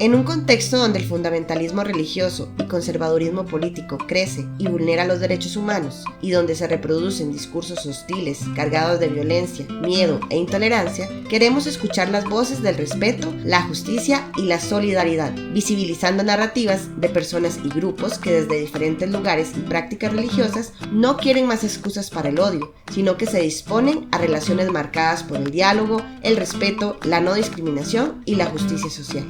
En un contexto donde el fundamentalismo religioso y conservadurismo político crece y vulnera los derechos humanos, y donde se reproducen discursos hostiles, cargados de violencia, miedo e intolerancia, queremos escuchar las voces del respeto, la justicia y la solidaridad, visibilizando narrativas de personas y grupos que desde diferentes lugares y prácticas religiosas no quieren más excusas para el odio, sino que se disponen a relaciones marcadas por el diálogo, el respeto, la no discriminación y la justicia social.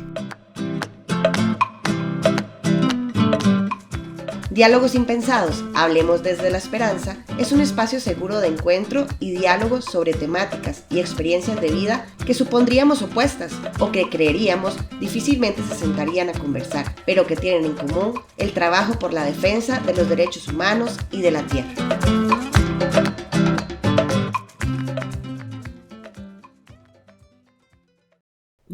Diálogos Impensados, Hablemos desde la Esperanza, es un espacio seguro de encuentro y diálogo sobre temáticas y experiencias de vida que supondríamos opuestas o que creeríamos difícilmente se sentarían a conversar, pero que tienen en común el trabajo por la defensa de los derechos humanos y de la tierra.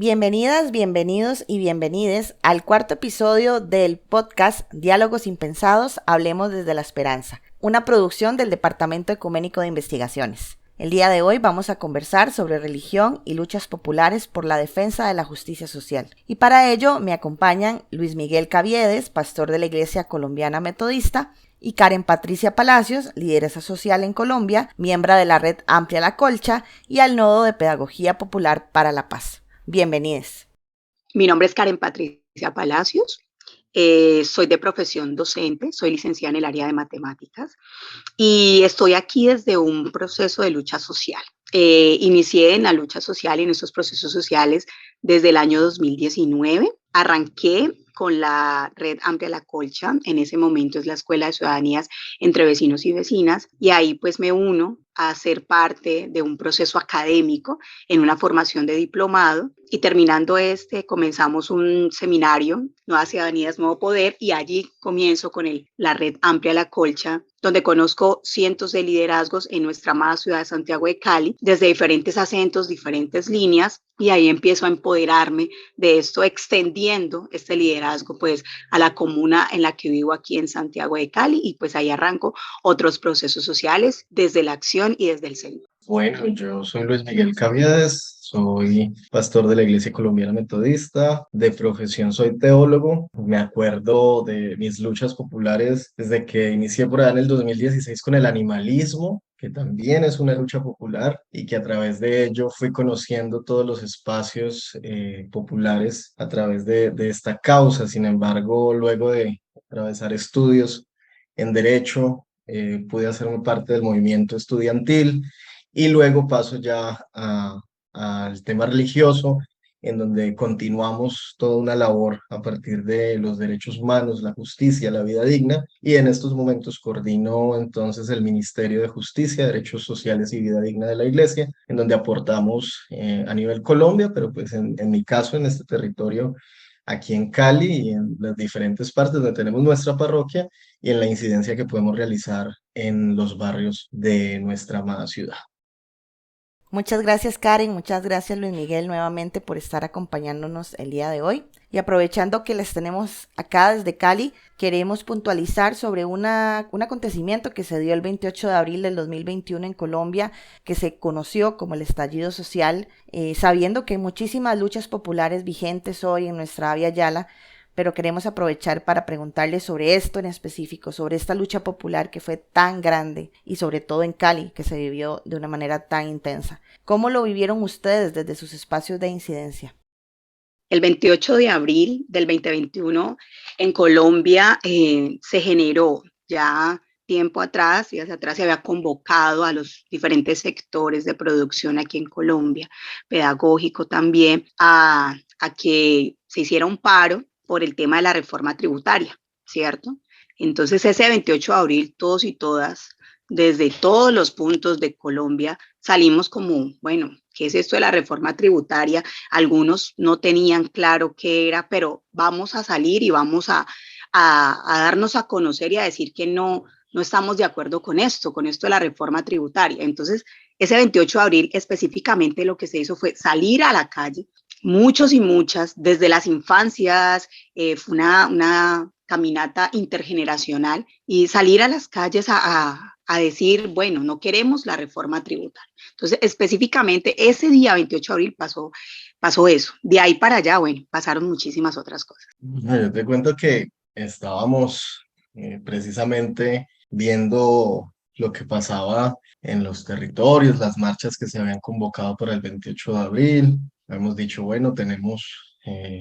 Bienvenidas, bienvenidos y bienvenides al cuarto episodio del podcast Diálogos Impensados, Hablemos desde la Esperanza, una producción del Departamento Ecuménico de Investigaciones. El día de hoy vamos a conversar sobre religión y luchas populares por la defensa de la justicia social. Y para ello me acompañan Luis Miguel Caviedes, pastor de la Iglesia Colombiana Metodista, y Karen Patricia Palacios, lideresa social en Colombia, miembro de la Red Amplia La Colcha y al Nodo de Pedagogía Popular para la Paz. Bienvenidos. Mi nombre es Karen Patricia Palacios, soy de profesión docente, soy licenciada en el área de matemáticas y estoy aquí desde un proceso de lucha social. Inicié en la lucha social y en esos procesos sociales desde el año 2019. Arranqué con la Red Amplia La Colcha, en ese momento es la Escuela de Ciudadanías entre Vecinos y Vecinas, y ahí pues me uno a ser parte de un proceso académico en una formación de diplomado, y terminando comenzamos un seminario, Nuevas Ciudadanías, Nuevo Poder, y allí comienzo con la Red Amplia La Colcha, donde conozco cientos de liderazgos en nuestra amada ciudad de Santiago de Cali, desde diferentes acentos, diferentes líneas, y ahí empiezo a empoderarme de esto, extendiendo este liderazgo pues a la comuna en la que vivo aquí en Santiago de Cali, y pues ahí arranco otros procesos sociales desde la acción y desde el centro. Bueno, yo soy Luis Miguel Caviedes, soy pastor de la Iglesia Colombiana Metodista, de profesión soy teólogo. Me acuerdo de mis luchas populares desde que inicié por allá en el 2016 con el animalismo, que también es una lucha popular y que a través de ello fui conociendo todos los espacios populares a través de esta causa. Sin embargo, luego de atravesar estudios en Derecho, pude hacerme parte del movimiento estudiantil. Y luego paso ya al tema religioso, en donde continuamos toda una labor a partir de los derechos humanos, la justicia, la vida digna, y en estos momentos coordino entonces el Ministerio de Justicia, Derechos Sociales y Vida Digna de la Iglesia, en donde aportamos a nivel Colombia, pero pues en mi caso, en este territorio, aquí en Cali y en las diferentes partes donde tenemos nuestra parroquia y en la incidencia que podemos realizar en los barrios de nuestra amada ciudad. Muchas gracias Karen, muchas gracias Luis Miguel nuevamente por estar acompañándonos el día de hoy. Y aprovechando que les tenemos acá desde Cali, queremos puntualizar sobre un acontecimiento que se dio el 28 de abril del 2021 en Colombia, que se conoció como el estallido social, sabiendo que hay muchísimas luchas populares vigentes hoy en nuestra Via Yala, pero queremos aprovechar para preguntarles sobre esto en específico, sobre esta lucha popular que fue tan grande y sobre todo en Cali, que se vivió de una manera tan intensa. ¿Cómo lo vivieron ustedes desde sus espacios de incidencia? El 28 de abril del 2021 en Colombia se generó ya tiempo atrás, días atrás, se había convocado a los diferentes sectores de producción aquí en Colombia, pedagógico también, a que se hiciera un paro por el tema de la reforma tributaria, ¿cierto? Entonces ese 28 de abril todos y todas, desde todos los puntos de Colombia, salimos como, bueno, ¿qué es esto de la reforma tributaria? Algunos no tenían claro qué era, pero vamos a salir y vamos a darnos a conocer y a decir que no estamos de acuerdo con esto de la reforma tributaria. Entonces, ese 28 de abril específicamente lo que se hizo fue salir a la calle, muchos y muchas, desde las infancias, fue una caminata intergeneracional y salir a las calles a a decir, bueno, no queremos la reforma tributaria. Entonces, específicamente, ese día 28 de abril pasó eso. De ahí para allá, bueno, pasaron muchísimas otras cosas. No, yo te cuento que estábamos precisamente viendo lo que pasaba en los territorios, las marchas que se habían convocado para el 28 de abril. Hemos dicho, bueno, tenemos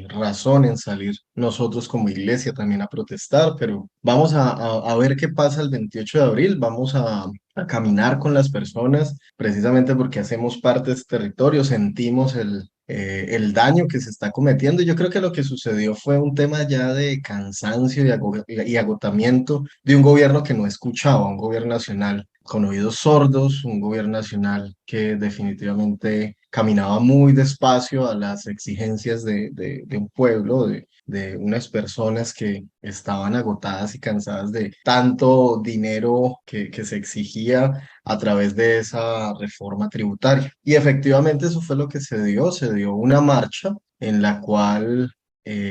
razón en salir nosotros como iglesia también a protestar, pero vamos a ver qué pasa el 28 de abril, vamos a caminar con las personas, precisamente porque hacemos parte de este territorio, sentimos el daño que se está cometiendo. Y yo creo que lo que sucedió fue un tema ya de cansancio y agotamiento de un gobierno que no escuchaba, un gobierno nacional con oídos sordos, un gobierno nacional que definitivamente caminaba muy despacio a las exigencias de un pueblo, de unas personas que estaban agotadas y cansadas de tanto dinero que se exigía a través de esa reforma tributaria. Y efectivamente eso fue lo que se dio una marcha en la cual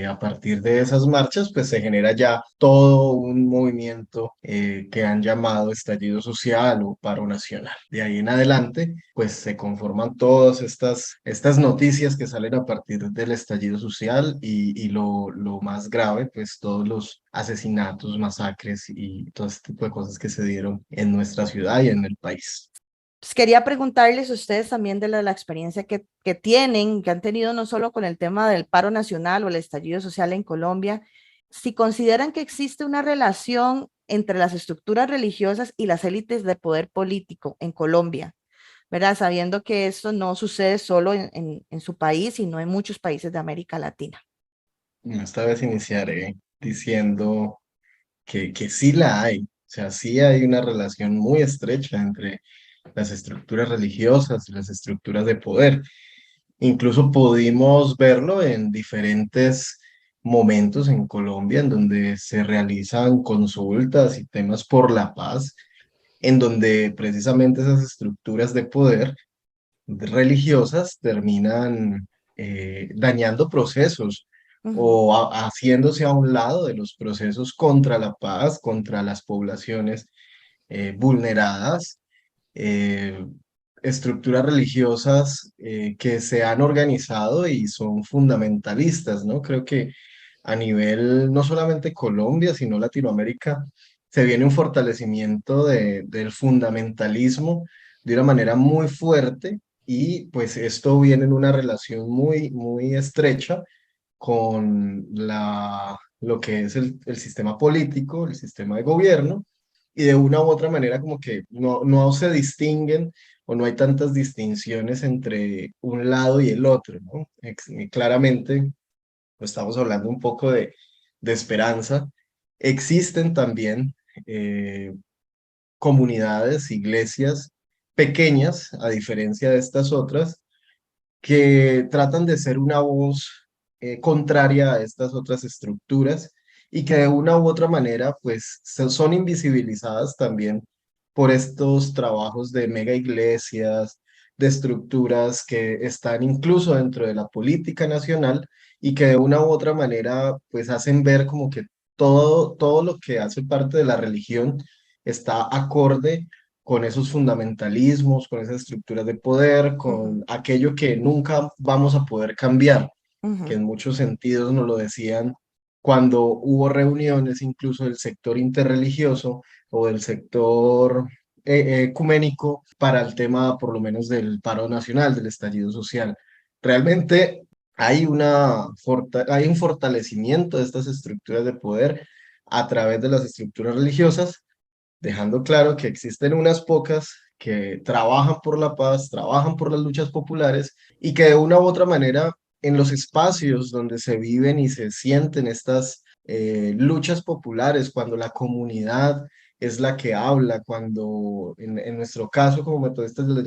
a partir de esas marchas pues se genera ya todo un movimiento que han llamado estallido social o paro nacional. De ahí en adelante pues se conforman todas estas noticias que salen a partir del estallido social y lo más grave pues todos los asesinatos, masacres y todo este tipo de cosas que se dieron en nuestra ciudad y en el país. Pues quería preguntarles a ustedes también de la experiencia que tienen, que han tenido no solo con el tema del paro nacional o el estallido social en Colombia, si consideran que existe una relación entre las estructuras religiosas y las élites de poder político en Colombia, ¿verdad? Sabiendo que esto no sucede solo en su país, sino en muchos países de América Latina. Esta vez iniciaré diciendo que sí la hay, o sea, sí hay una relación muy estrecha entre las estructuras religiosas y las estructuras de poder. Incluso pudimos verlo en diferentes momentos en Colombia, en donde se realizan consultas y temas por la paz, en donde precisamente esas estructuras de poder religiosas terminan dañando procesos Ujú, o haciéndose a un lado de los procesos contra la paz, contra las poblaciones vulneradas, eh, estructuras religiosas que se han organizado y son fundamentalistas, ¿no? Creo que a nivel no solamente Colombia, sino Latinoamérica, se viene un fortalecimiento del fundamentalismo de una manera muy fuerte y pues esto viene en una relación muy estrecha con lo que es el sistema político, el sistema de gobierno, y de una u otra manera como que no se distinguen o no hay tantas distinciones entre un lado y el otro, ¿no? Claramente, pues, estamos hablando un poco de esperanza. Existen también eh, comunidades, iglesias pequeñas, a diferencia de estas otras, que tratan de ser una voz contraria a estas otras estructuras y que de una u otra manera pues son invisibilizadas también por estos trabajos de mega iglesias, de estructuras que están incluso dentro de la política nacional y que de una u otra manera pues hacen ver como que todo lo que hace parte de la religión está acorde con esos fundamentalismos, con esas estructuras de poder, ujú, con aquello que nunca vamos a poder cambiar, que ujú, en muchos sentidos nos lo decían cuando hubo reuniones incluso del sector interreligioso o del sector ecuménico para el tema por lo menos del paro nacional, del estallido social. Realmente hay un fortalecimiento de estas estructuras de poder a través de las estructuras religiosas, dejando claro que existen unas pocas que trabajan por la paz, trabajan por las luchas populares y que de una u otra manera en los espacios donde se viven y se sienten estas luchas populares, cuando la comunidad es la que habla, cuando en nuestro caso como metodistas les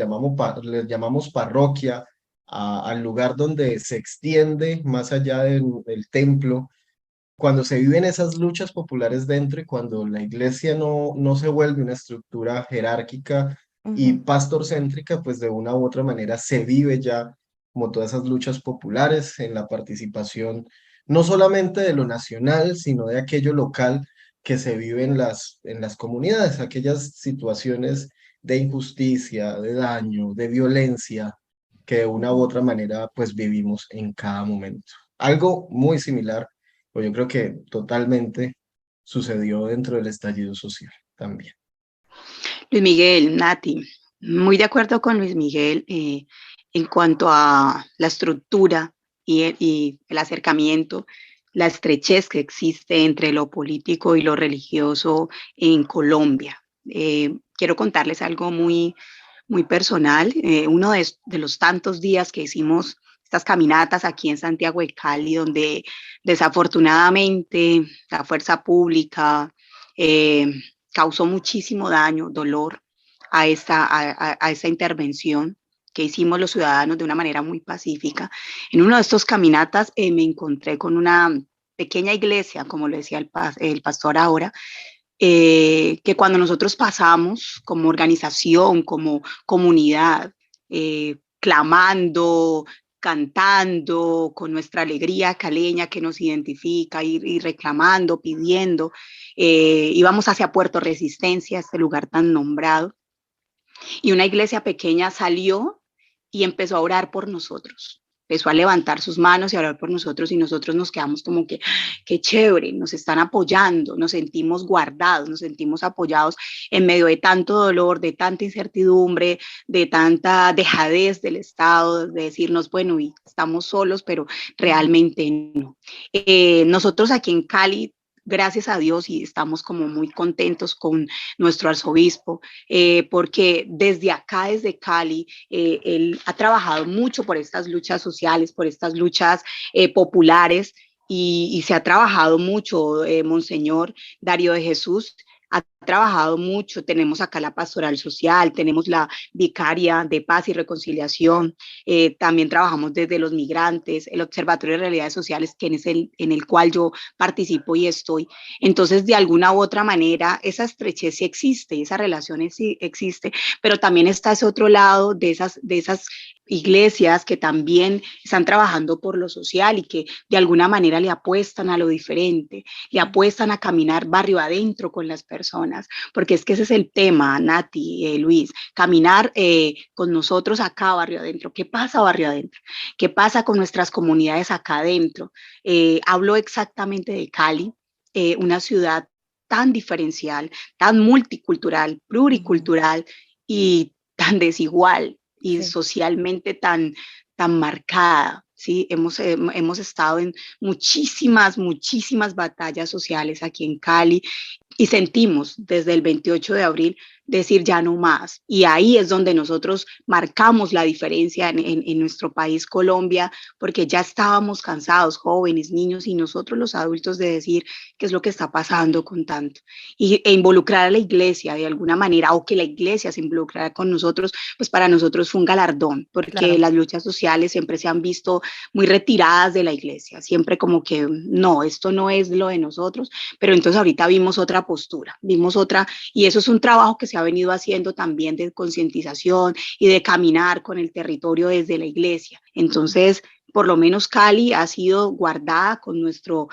llamamos parroquia, al lugar donde se extiende más allá del templo, cuando se viven esas luchas populares dentro y cuando la iglesia no se vuelve una estructura jerárquica y ujú, pastorcéntrica, pues de una u otra manera se vive ya como todas esas luchas populares en la participación no solamente de lo nacional, sino de aquello local, que se vive en las comunidades, aquellas situaciones de injusticia, de daño, de violencia, que de una u otra manera pues vivimos en cada momento. Algo muy similar, pues yo creo que totalmente sucedió dentro del estallido social también. Luis Miguel, Nati, muy de acuerdo con Luis Miguel en cuanto a la estructura y el acercamiento, la estrechez que existe entre lo político y lo religioso en Colombia. Quiero contarles algo muy personal. Uno de los tantos días que hicimos estas caminatas aquí en Santiago de Cali, donde desafortunadamente la fuerza pública causó muchísimo daño, dolor a esta intervención que hicimos los ciudadanos de una manera muy pacífica. En uno de estos caminatas me encontré con una pequeña iglesia, como lo decía el pastor ahora, que cuando nosotros pasamos como organización, como comunidad, clamando, cantando con nuestra alegría caleña que nos identifica y reclamando, pidiendo, íbamos hacia Puerto Resistencia, este lugar tan nombrado, y una iglesia pequeña salió y empezó a orar por nosotros. Empezó a levantar sus manos y a orar por nosotros y nosotros nos quedamos como que, qué chévere, nos están apoyando, nos sentimos guardados, nos sentimos apoyados en medio de tanto dolor, de tanta incertidumbre, de tanta dejadez del Estado, de decirnos, bueno, y estamos solos, pero realmente no. Nosotros aquí en Cali, gracias a Dios, y estamos como muy contentos con nuestro arzobispo, porque desde acá, desde Cali, él ha trabajado mucho por estas luchas sociales, por estas luchas populares, y se ha trabajado mucho, Monseñor Darío de Jesús. Ha trabajado mucho, tenemos acá la pastoral social, tenemos la vicaria de paz y reconciliación, también trabajamos desde los migrantes, el Observatorio de Realidades Sociales, que es en el cual yo participo y estoy. Entonces, de alguna u otra manera, esa estrechez sí existe, esa relación sí existe, pero también está ese otro lado de esas iglesias que también están trabajando por lo social y que de alguna manera le apuestan a lo diferente, le apuestan a caminar barrio adentro con las personas, porque es que ese es el tema, Nati, Luis, caminar con nosotros acá barrio adentro. ¿Qué pasa barrio adentro? ¿Qué pasa con nuestras comunidades acá adentro? Hablo exactamente de Cali, una ciudad tan diferencial, tan multicultural, pluricultural y tan desigual y Sí. socialmente tan marcada. Sí, hemos estado en muchísimas batallas sociales aquí en Cali y sentimos desde el 28 de abril decir ya no más. Y ahí es donde nosotros marcamos la diferencia en nuestro país, Colombia, porque ya estábamos cansados, jóvenes, niños y nosotros los adultos, de decir qué es lo que está pasando con tanto. E involucrar a la iglesia de alguna manera, o que la iglesia se involucrara con nosotros, pues para nosotros fue un galardón, porque Claro. las luchas sociales siempre se han visto muy retiradas de la iglesia, siempre como que no, esto no es lo de nosotros, pero entonces ahorita vimos otra postura, vimos otra, y eso es un trabajo que se ha venido haciendo también de concientización y de caminar con el territorio desde la iglesia. Entonces, por lo menos Cali ha sido guardada con nuestro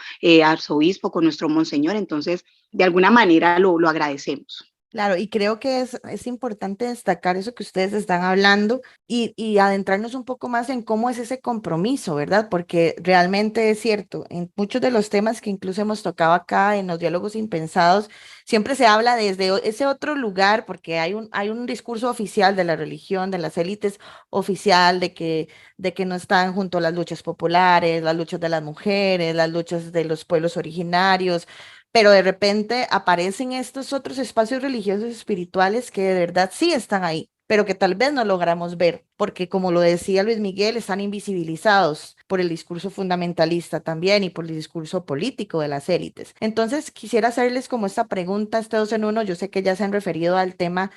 arzobispo, con nuestro monseñor, entonces de alguna manera lo agradecemos. Claro, y creo que es importante destacar eso que ustedes están hablando y adentrarnos un poco más en cómo es ese compromiso, ¿verdad? Porque realmente es cierto, en muchos de los temas que incluso hemos tocado acá en los diálogos impensados, siempre se habla desde ese otro lugar, porque hay un discurso oficial de la religión, de las élites oficial, de que no están junto a las luchas populares, las luchas de las mujeres, las luchas de los pueblos originarios, pero de repente aparecen estos otros espacios religiosos y espirituales que de verdad sí están ahí, pero que tal vez no logramos ver, porque como lo decía Luis Miguel, están invisibilizados por el discurso fundamentalista también y por el discurso político de las élites. Entonces, quisiera hacerles como esta pregunta, este dos en uno, yo sé que ya se han referido al tema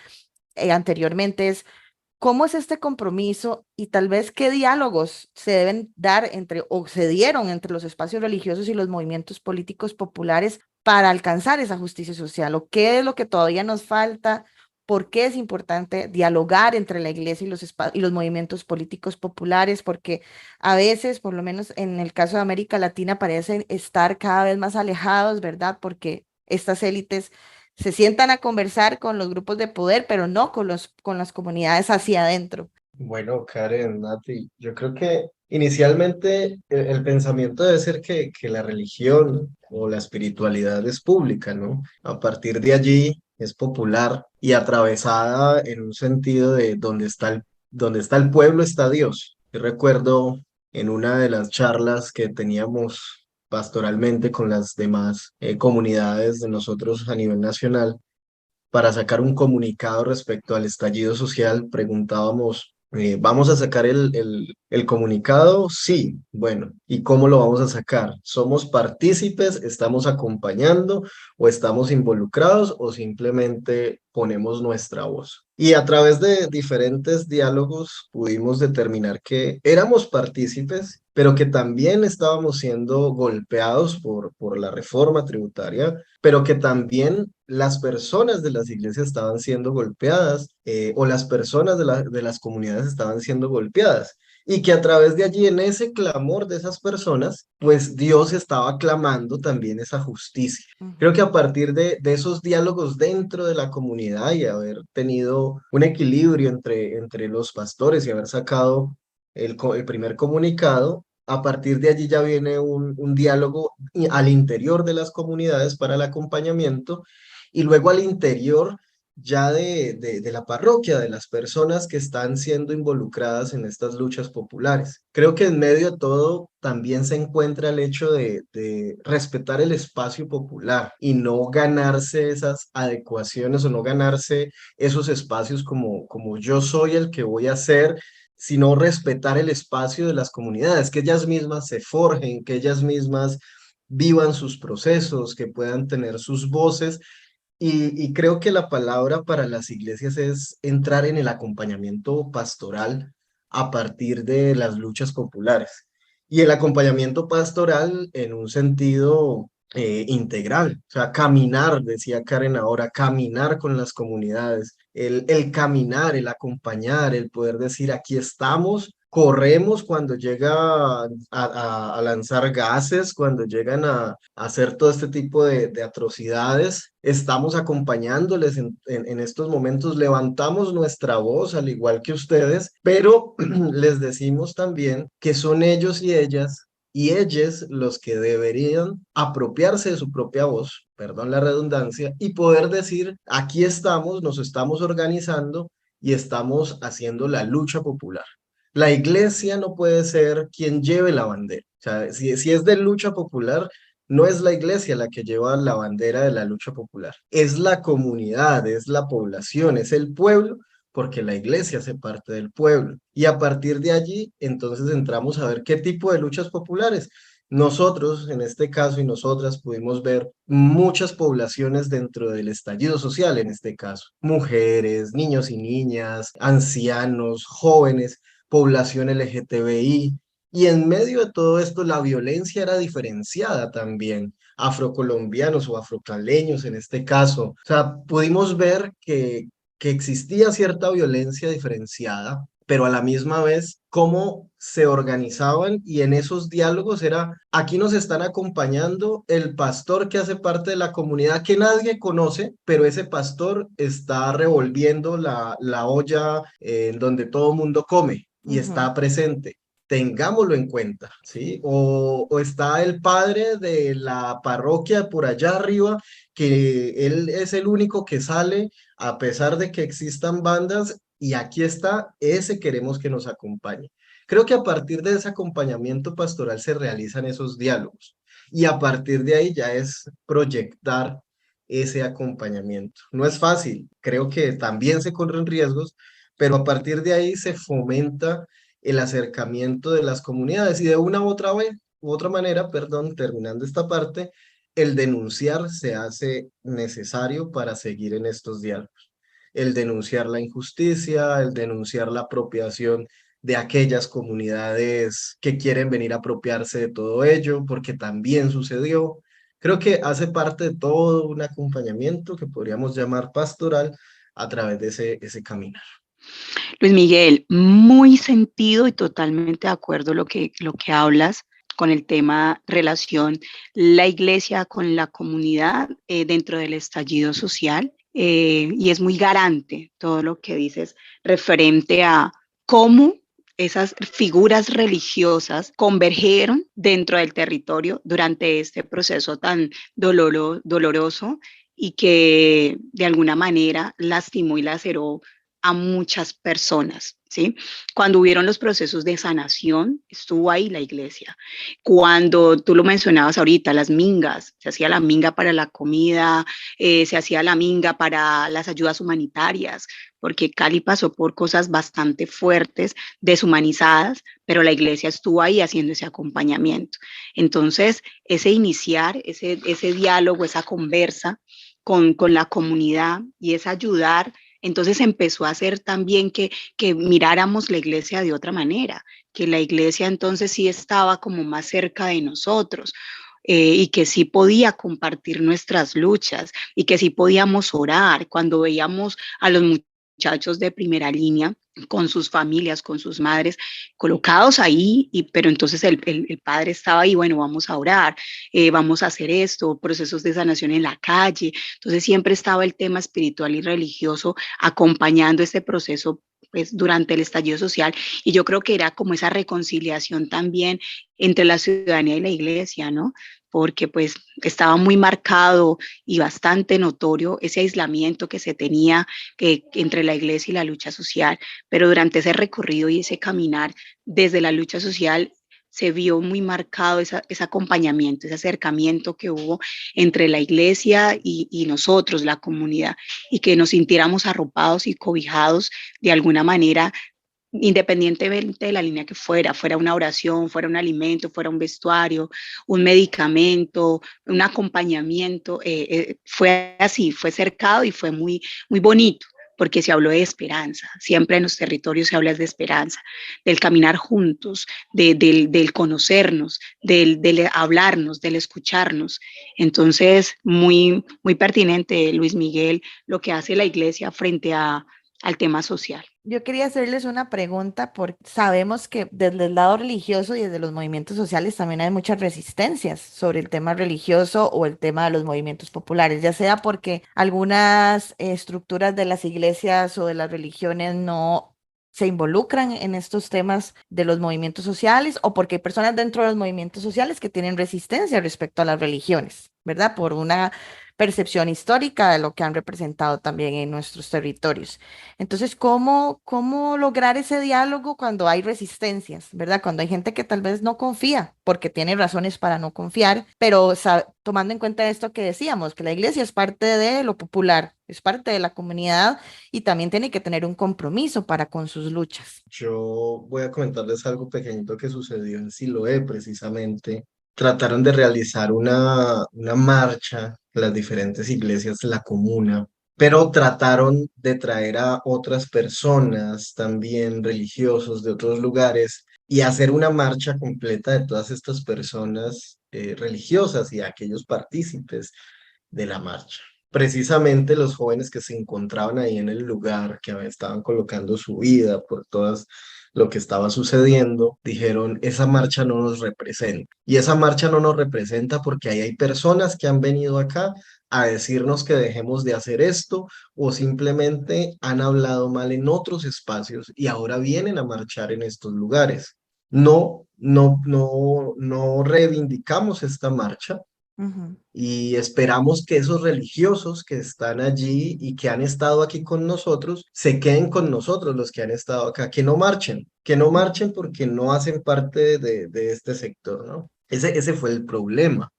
anteriormente, es ¿cómo es este compromiso y tal vez qué diálogos se deben dar entre o se dieron entre los espacios religiosos y los movimientos políticos populares para alcanzar esa justicia social? ¿O qué es lo que todavía nos falta? ¿Por qué es importante dialogar entre la iglesia y y los movimientos políticos populares? Porque a veces, por lo menos en el caso de América Latina, parecen estar cada vez más alejados, ¿verdad? Porque estas élites se sientan a conversar con los grupos de poder, pero no con las comunidades hacia adentro. Bueno, Karen, Nati, yo creo que inicialmente el pensamiento debe ser que la religión o la espiritualidad es pública, ¿no? A partir de allí es popular y atravesada en un sentido de donde está el pueblo está Dios. Yo recuerdo en una de las charlas que teníamos pastoralmente con las demás comunidades de nosotros a nivel nacional, para sacar un comunicado respecto al estallido social, preguntábamos, ¿vamos a sacar el comunicado? Sí, bueno, ¿y cómo lo vamos a sacar? ¿Somos partícipes, estamos acompañando o estamos involucrados o simplemente ponemos nuestra voz? Y a través de diferentes diálogos pudimos determinar que éramos partícipes, pero que también estábamos siendo golpeados por la reforma tributaria, pero que también las personas de las iglesias estaban siendo golpeadas, o las personas de las comunidades estaban siendo golpeadas. Y que a través de allí, en ese clamor de esas personas, pues Dios estaba clamando también esa justicia. Creo que a partir de esos diálogos dentro de la comunidad y haber tenido un equilibrio entre los pastores y haber sacado el primer comunicado, a partir de allí ya viene un diálogo al interior de las comunidades para el acompañamiento y luego al interior ya de la parroquia, de las personas que están siendo involucradas en estas luchas populares. Creo que en medio de todo también se encuentra el hecho de respetar el espacio popular y no ganarse esas adecuaciones o no ganarse esos espacios como yo soy el que voy a hacer, sino respetar el espacio de las comunidades, que ellas mismas se forjen, que ellas mismas vivan sus procesos, que puedan tener sus voces. Y creo que la palabra para las iglesias es entrar en el acompañamiento pastoral a partir de las luchas populares. Y el acompañamiento pastoral en un sentido integral, o sea, caminar, decía Karen ahora, caminar con las comunidades, el caminar, el acompañar, el poder decir, aquí estamos. Corremos cuando llega a lanzar gases, cuando llegan a hacer todo este tipo de atrocidades. Estamos acompañándoles en estos momentos, levantamos nuestra voz al igual que ustedes, pero les decimos también que son ellos y ellas los que deberían apropiarse de su propia voz, perdón la redundancia, y poder decir, aquí estamos, nos estamos organizando y estamos haciendo la lucha popular. La iglesia no puede ser quien lleve la bandera. O sea, si es de lucha popular, no es la iglesia la que lleva la bandera de la lucha popular. Es la comunidad, es la población, es el pueblo, porque la iglesia hace parte del pueblo. Y a partir de allí, entonces entramos a ver qué tipo de luchas populares. Nosotros, en este caso, y nosotras pudimos ver muchas poblaciones dentro del estallido social, en este caso, mujeres, niños y niñas, ancianos, jóvenes, población LGTBI, y en medio de todo esto la violencia era diferenciada también, afrocolombianos o afrocaleños en este caso. O sea, pudimos ver que existía cierta violencia diferenciada, pero a la misma vez cómo se organizaban y en esos diálogos era, aquí nos están acompañando el pastor que hace parte de la comunidad que nadie conoce, pero ese pastor está revolviendo la olla en donde todo mundo come y está presente. Tengámoslo en cuenta, ¿sí? O está el padre de la parroquia por allá arriba, que él es el único que sale a pesar de que existan bandas, y aquí está, ese queremos que nos acompañe. Creo que a partir de ese acompañamiento pastoral se realizan esos diálogos y a partir de ahí ya es proyectar ese acompañamiento. No es fácil, creo que también se corren riesgos, pero a partir de ahí se fomenta el acercamiento de las comunidades y de una u otra manera, perdón, terminando esta parte, el denunciar se hace necesario para seguir en estos diálogos. El denunciar la injusticia, el denunciar la apropiación de aquellas comunidades que quieren venir a apropiarse de todo ello, porque también sucedió. Creo que hace parte de todo un acompañamiento que podríamos llamar pastoral a través de ese camino. Luis Miguel, muy sentido y totalmente de acuerdo lo que hablas. con el tema relación la iglesia con la comunidad dentro del estallido social. Y es muy garante todo lo que dices referente a cómo esas figuras religiosas convergieron dentro del territorio durante este proceso tan doloroso y que de alguna manera lastimó y laceró a muchas personas, ¿sí? Cuando hubieron los procesos de sanación, estuvo ahí la iglesia. Cuando tú lo mencionabas ahorita, las mingas, se hacía la minga para la comida, se hacía la minga para las ayudas humanitarias, porque Cali pasó por cosas bastante fuertes, deshumanizadas, pero la iglesia estuvo ahí haciendo ese acompañamiento. Entonces, ese iniciar, ese diálogo, esa conversa con la comunidad y esa ayudar, entonces empezó a hacer también que miráramos la iglesia de otra manera, que la iglesia entonces sí estaba como más cerca de nosotros. Y que sí podía compartir nuestras luchas y que sí podíamos orar cuando veíamos a los muchachos de primera línea con sus familias, con sus madres, colocados ahí, pero entonces el padre estaba ahí, bueno, vamos a orar, vamos a hacer esto, procesos de sanación en la calle. Entonces siempre estaba el tema espiritual y religioso acompañando este proceso pues, durante el estallido social, y yo creo que era como esa reconciliación también entre la ciudadanía y la iglesia, ¿no? Porque pues estaba muy marcado y bastante notorio ese aislamiento que se tenía entre la iglesia y la lucha social, pero durante ese recorrido y ese caminar desde la lucha social se vio muy marcado ese acompañamiento, ese acercamiento que hubo entre la iglesia y nosotros, la comunidad, y que nos sintiéramos arropados y cobijados de alguna manera, independientemente de la línea que fuera una oración, fuera un alimento, fuera un vestuario, un medicamento, un acompañamiento, fue así, fue cercado y fue muy, muy bonito, porque se habló de esperanza, siempre en los territorios se habla de esperanza, del caminar juntos, del conocernos, del hablarnos, del escucharnos. Entonces, muy, muy pertinente, Luis Miguel, lo que hace la iglesia frente al tema social. Yo quería hacerles una pregunta porque sabemos que desde el lado religioso y desde los movimientos sociales también hay muchas resistencias sobre el tema religioso o el tema de los movimientos populares, ya sea porque algunas estructuras de las iglesias o de las religiones no se involucran en estos temas de los movimientos sociales o porque hay personas dentro de los movimientos sociales que tienen resistencia respecto a las religiones, ¿verdad? Por una percepción histórica de lo que han representado también en nuestros territorios. Entonces, ¿cómo lograr ese diálogo cuando hay resistencias, ¿verdad? Cuando hay gente que tal vez no confía, porque tiene razones para no confiar, pero tomando en cuenta esto que decíamos, que la iglesia es parte de lo popular, es parte de la comunidad y también tiene que tener un compromiso para con sus luchas. Yo voy a comentarles algo pequeñito que sucedió en Siloé, precisamente. Trataron de realizar una marcha, las diferentes iglesias de la comuna, pero trataron de traer a otras personas, también religiosos de otros lugares, y hacer una marcha completa de todas estas personas religiosas y aquellos partícipes de la marcha. Precisamente los jóvenes que se encontraban ahí en el lugar, que estaban colocando su vida por todas lo que estaba sucediendo, dijeron, esa marcha no nos representa. Y esa marcha no nos representa porque ahí hay personas que han venido acá a decirnos que dejemos de hacer esto o simplemente han hablado mal en otros espacios y ahora vienen a marchar en estos lugares. No reivindicamos esta marcha Ujú. y esperamos que esos religiosos que están allí y que han estado aquí con nosotros, se queden con nosotros, los que han estado acá, que no marchen porque no hacen parte de este sector, ¿no? Ese fue el problema.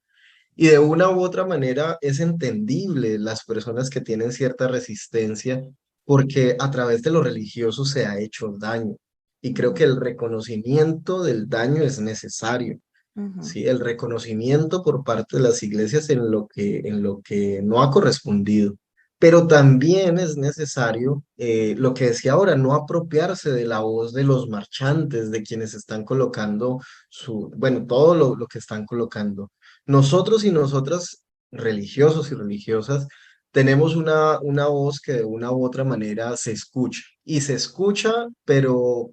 Y de una u otra manera es entendible las personas que tienen cierta resistencia porque a través de lo religioso se ha hecho daño. Y creo que Ujú. el reconocimiento del daño es necesario. Ujú. ¿Sí? El reconocimiento por parte de las iglesias en lo que no ha correspondido. Pero también es necesario, lo que decía ahora, no apropiarse de la voz de los marchantes, de quienes están colocando bueno, todo lo que están colocando. Nosotros y nosotras, religiosos y religiosas, tenemos una voz que de una u otra manera se escucha y se escucha, pero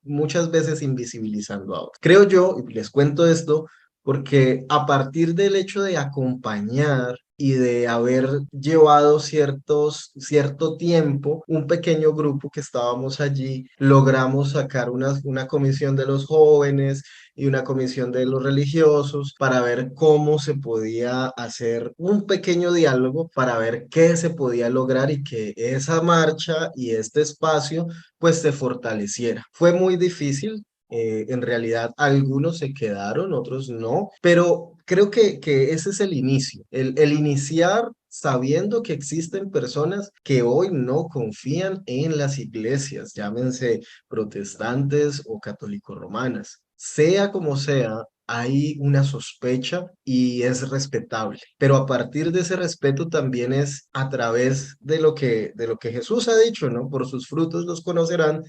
muchas veces invisibilizando a otros. Creo yo, y les cuento esto, porque a partir del hecho de acompañar y de haber llevado cierto tiempo, un pequeño grupo que estábamos allí, logramos sacar una comisión de los jóvenes y una comisión de los religiosos para ver cómo se podía hacer un pequeño diálogo para ver qué se podía lograr y que esa marcha y este espacio pues se fortaleciera. Fue muy difícil. En realidad algunos se quedaron, otros no, pero creo que ese es el inicio, el iniciar sabiendo que existen personas que hoy no confían en las iglesias, llámense protestantes o católicos romanas. Sea como sea, hay una sospecha y es respetable, pero a partir de ese respeto también es a través de lo que Jesús ha dicho, ¿no? Por sus frutos los conocerán.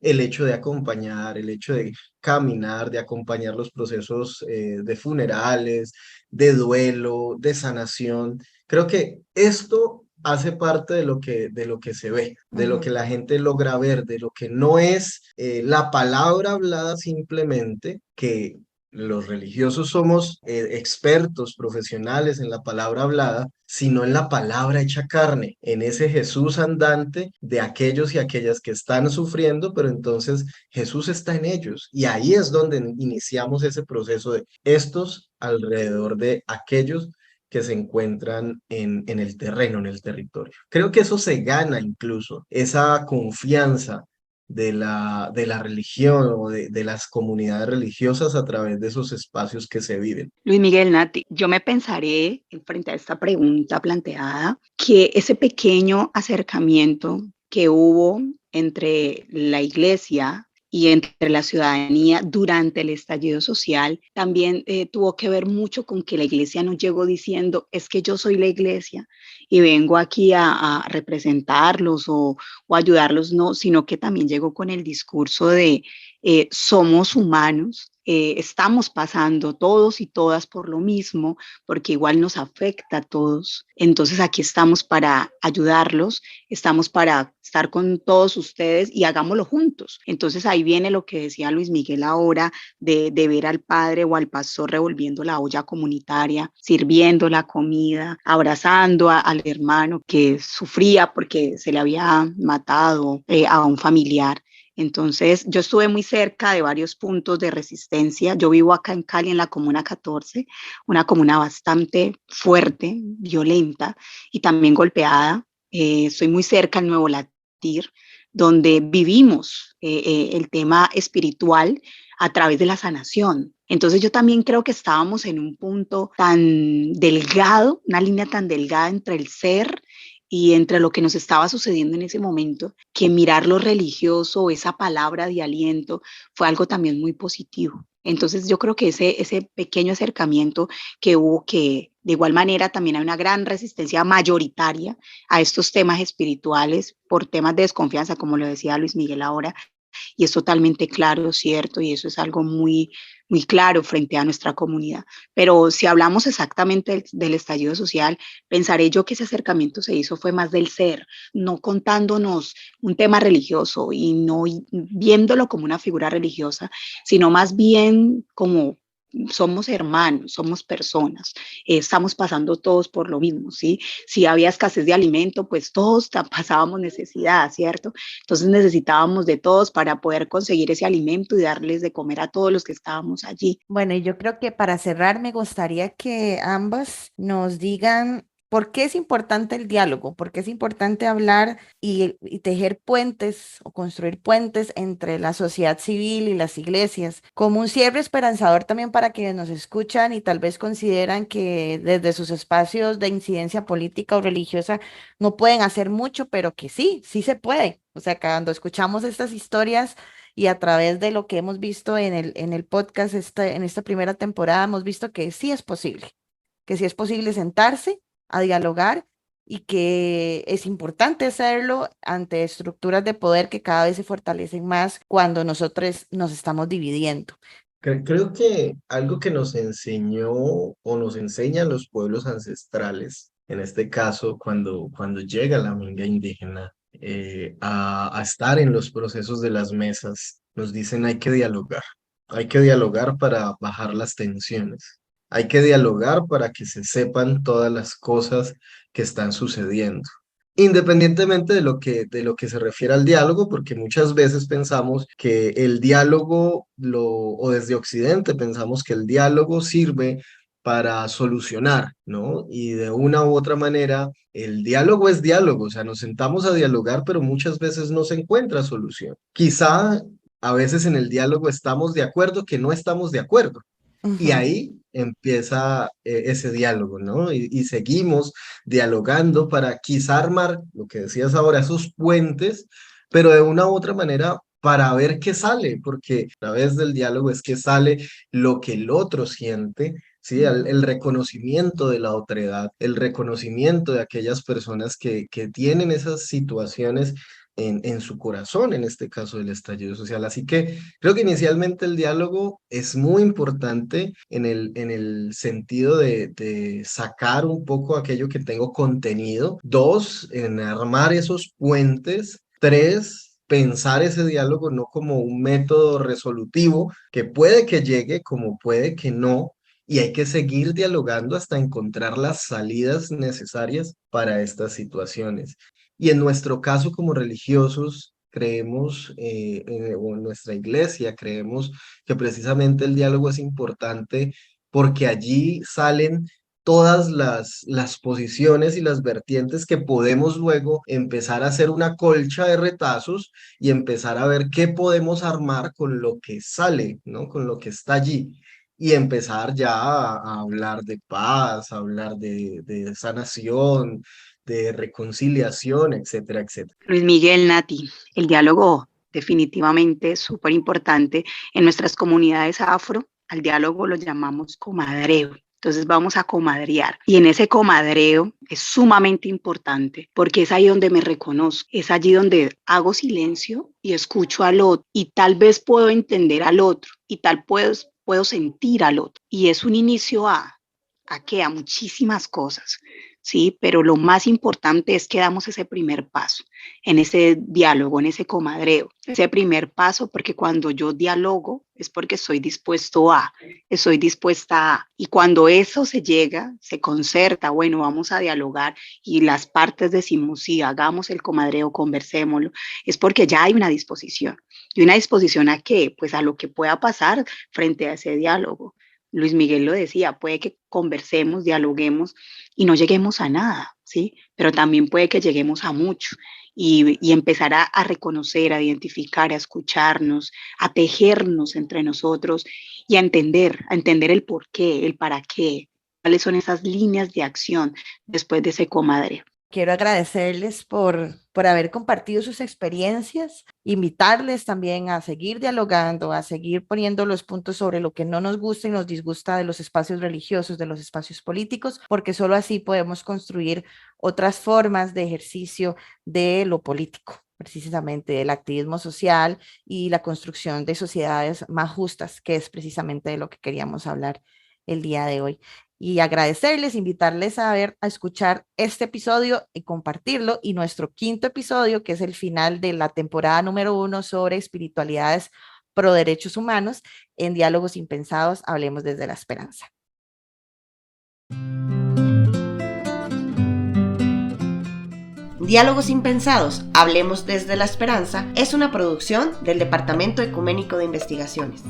El hecho de acompañar, el hecho de caminar, de acompañar los procesos de funerales, de duelo, de sanación. Creo que esto hace parte de lo que se ve, de lo que Ujú. la gente logra ver, de lo que no es la palabra hablada simplemente, que los religiosos somos expertos, profesionales en la palabra hablada, sino en la palabra hecha carne, en ese Jesús andante de aquellos y aquellas que están sufriendo, pero entonces Jesús está en ellos. Y ahí es donde iniciamos ese proceso de estos alrededor de aquellos que se encuentran en el terreno, en el territorio. Creo que eso se gana incluso, esa confianza de la religión o de las comunidades religiosas a través de esos espacios que se viven. Luis Miguel, Nati, yo me pensaré frente a esta pregunta planteada que ese pequeño acercamiento que hubo entre la iglesia y entre la ciudadanía durante el estallido social también tuvo que ver mucho con que la iglesia no llegó diciendo es que yo soy la iglesia y vengo aquí a representarlos o ayudarlos, no, sino que también llegó con el discurso de somos humanos, estamos pasando todos y todas por lo mismo, porque igual nos afecta a todos. Entonces aquí estamos para ayudarlos, estamos para estar con todos ustedes y hagámoslo juntos. Entonces ahí viene lo que decía Luis Miguel ahora de ver al padre o al pastor revolviendo la olla comunitaria, sirviendo la comida, abrazando al hermano que sufría porque se le había matado a un familiar. Entonces, yo estuve muy cerca de varios puntos de resistencia. Yo vivo acá en Cali, en la Comuna 14, una comuna bastante fuerte, violenta y también golpeada. Estoy muy cerca al Nuevo Latir, donde vivimos el tema espiritual a través de la sanación. Entonces yo también creo que estábamos en un punto tan delgado, una línea tan delgada entre el ser y entre lo que nos estaba sucediendo en ese momento, que mirar lo religioso, esa palabra de aliento, fue algo también muy positivo. Entonces yo creo que ese pequeño acercamiento que hubo, que de igual manera también hay una gran resistencia mayoritaria a estos temas espirituales por temas de desconfianza, como lo decía Luis Miguel ahora, y es totalmente claro, cierto, y eso es algo muy, muy claro frente a nuestra comunidad. Pero si hablamos exactamente del estallido social, pensaré yo que ese acercamiento se hizo fue más del ser, no contándonos un tema religioso y no viéndolo como una figura religiosa, sino más bien como somos hermanos, somos personas, estamos pasando todos por lo mismo, ¿sí? Si había escasez de alimento, pues todos pasábamos necesidad, ¿cierto? Entonces necesitábamos de todos para poder conseguir ese alimento y darles de comer a todos los que estábamos allí. Bueno, y yo creo que para cerrar me gustaría que ambas nos digan por qué es importante el diálogo, por qué es importante hablar y tejer puentes o construir puentes entre la sociedad civil y las iglesias, como un cierre esperanzador también para quienes nos escuchan y tal vez consideran que desde sus espacios de incidencia política o religiosa no pueden hacer mucho, pero que sí, sí se puede. O sea, cuando escuchamos estas historias y a través de lo que hemos visto en el podcast en esta primera temporada, hemos visto que sí es posible sentarse a dialogar y que es importante hacerlo ante estructuras de poder que cada vez se fortalecen más cuando nosotros nos estamos dividiendo. Creo que algo que nos enseñó o nos enseñan los pueblos ancestrales, en este caso cuando llega la minga indígena, a estar en los procesos de las mesas. Nos dicen hay que dialogar para bajar las tensiones, hay que dialogar para que se sepan todas las cosas que están sucediendo. Independientemente de lo que se refiere al diálogo, porque muchas veces pensamos que el diálogo, o desde Occidente pensamos que el diálogo sirve para solucionar, ¿no? Y de una u otra manera, el diálogo es diálogo, o sea, nos sentamos a dialogar, pero muchas veces no se encuentra solución. Quizá a veces en el diálogo estamos de acuerdo que no estamos de acuerdo. Y Ujú. ahí empieza ese diálogo, ¿no? Y seguimos dialogando para quizá armar, lo que decías ahora, esos puentes, pero de una u otra manera para ver qué sale, porque a través del diálogo es que sale lo que el otro siente, ¿sí? El Ujú. reconocimiento de la otredad, el reconocimiento de aquellas personas que tienen esas situaciones en su corazón, en este caso del estallido social. Así que creo que inicialmente el diálogo es muy importante en el sentido de sacar un poco aquello que tengo contenido. Dos, en armar esos puentes. Tres, pensar ese diálogo no como un método resolutivo que puede que llegue como puede que no. Y hay que seguir dialogando hasta encontrar las salidas necesarias para estas situaciones. Y en nuestro caso como religiosos, creemos, o en nuestra iglesia, creemos que precisamente el diálogo es importante porque allí salen todas las posiciones y las vertientes que podemos luego empezar a hacer una colcha de retazos y empezar a ver qué podemos armar con lo que sale, ¿no? Con lo que está allí. Y empezar ya a hablar de paz, a hablar de sanación, de reconciliación, etcétera, etcétera. Luis Miguel, Nati, el diálogo definitivamente es súper importante. En nuestras comunidades afro, al diálogo lo llamamos comadreo. Entonces vamos a comadrear. Y en ese comadreo es sumamente importante porque es ahí donde me reconozco, es allí donde hago silencio y escucho al otro y tal vez puedo entender al otro y puedo sentir al otro. Y es un inicio ¿a qué? A muchísimas cosas. Sí, pero lo más importante es que damos ese primer paso en ese diálogo, en ese comadreo, ese primer paso, porque cuando yo dialogo es porque estoy dispuesta a, y cuando eso se llega, se concerta, bueno, vamos a dialogar y las partes decimos, sí, hagamos el comadreo, conversémoslo, es porque ya hay una disposición. ¿Y una disposición a qué? Pues a lo que pueda pasar frente a ese diálogo. Luis Miguel lo decía, puede que conversemos, dialoguemos y no lleguemos a nada, ¿sí? Pero también puede que lleguemos a mucho y empezar a reconocer, a identificar, a escucharnos, a tejernos entre nosotros y a entender el por qué, el para qué, cuáles son esas líneas de acción después de ese comadre. Quiero agradecerles por haber compartido sus experiencias, invitarles también a seguir dialogando, a seguir poniendo los puntos sobre lo que no nos gusta y nos disgusta de los espacios religiosos, de los espacios políticos, porque solo así podemos construir otras formas de ejercicio de lo político, precisamente del activismo social y la construcción de sociedades más justas, que es precisamente de lo que queríamos hablar el día de hoy. Y agradecerles, invitarles a ver, a escuchar este episodio y compartirlo, y nuestro quinto episodio, que es el final de la temporada número 1 sobre espiritualidades pro derechos humanos, en Diálogos Impensados, hablemos desde la esperanza. Diálogos Impensados, hablemos desde la esperanza, es una producción del Departamento Ecuménico de Investigaciones.